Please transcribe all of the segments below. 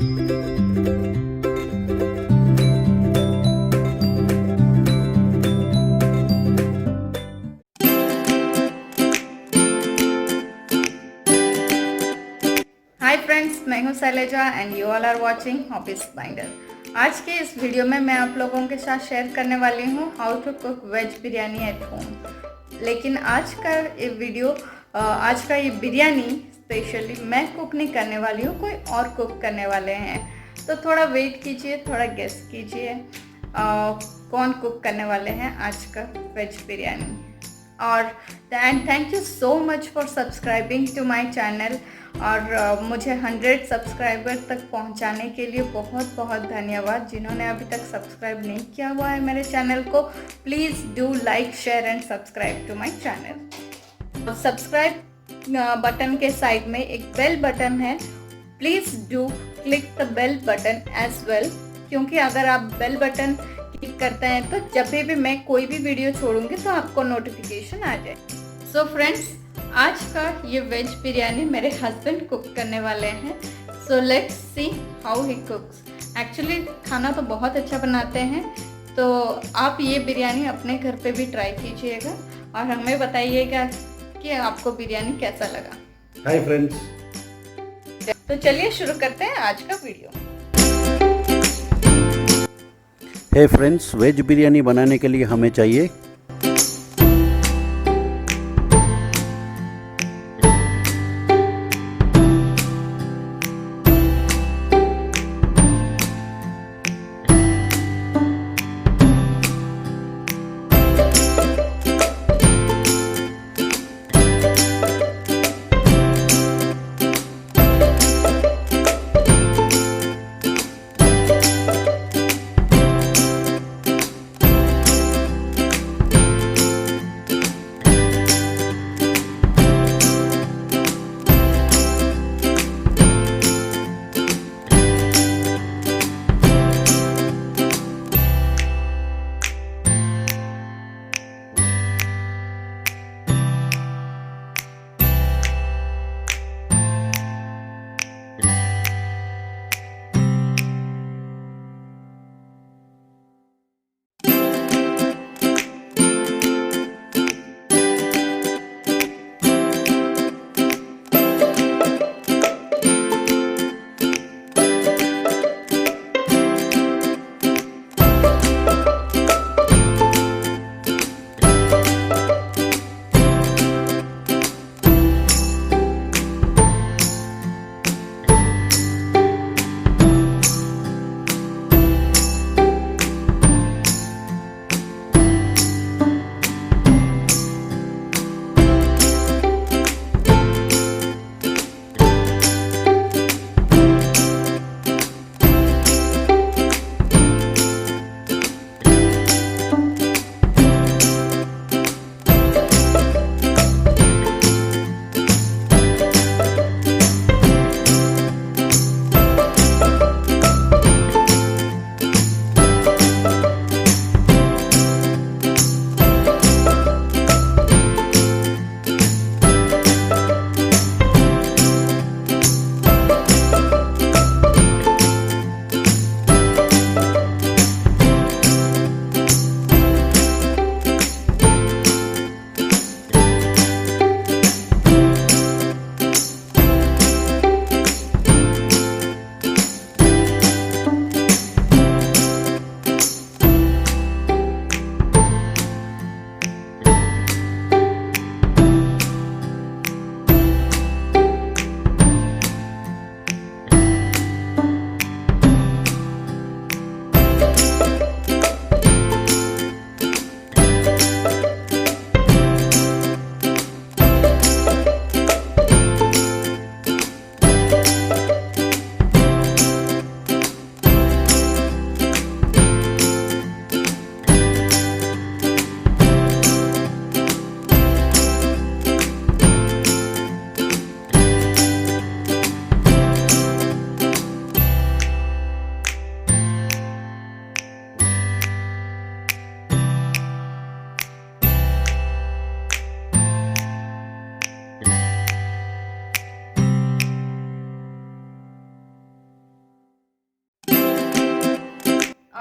हाय friends, मैं हूँ Shailaja and you all are watching Hobbies Binder. आज के इस वीडियो में मैं आप लोगों के साथ शेयर करने वाली हूँ how to cook veg biryani at home. लेकिन आज का ये बिरयानी स्पेशली मैं कुक नहीं करने वाली हूँ, कोई और कुक करने वाले हैं। तो थोड़ा वेट कीजिए, थोड़ा गेस कीजिए कौन कुक करने वाले हैं आज का वेज बिरयानी। और thank you so much for subscribing to my channel. और मुझे 100 सब्सक्राइबर तक पहुंचाने के लिए बहुत बहुत धन्यवाद। जिन्होंने अभी तक सब्सक्राइब नहीं किया हुआ है मेरे चैनल को, please do like share and subscribe to my channel. Subscribe button के साइड में एक बेल बटन है, please do click the bell button as well, क्योंकि अगर आप बेल बटन क्लिक करते हैं तो जब भी मैं कोई भी वीडियो छोड़ूंगी तो आपको नोटिफिकेशन आ जाए। सो फ्रेंड्स, आज का ये वेज बिरयानी मेरे हस्बैंड कुक करने वाले हैं। So let's see how he कुक्स। Actually खाना तो बहुत अच्छा बनाते हैं, तो आप ये बिरयानी अपने घर पे भी ट्राई कीजिएगा और हमें बताइएगा कि आपको बिरयानी कैसा लगा। हाय फ्रेंड्स, तो चलिए शुरू करते हैं आज का video. Hey friends, veg biryani बनाने के लिए हमें चाहिए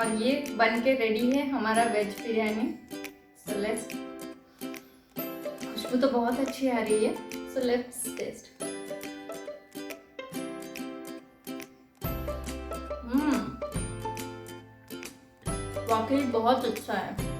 और ये बन के रेडी है हमारा वेज बिरयानी। सो लेट्स, खुशबू तो बहुत अच्छी आ रही है। So let's taste. वाकई बहुत अच्छा है।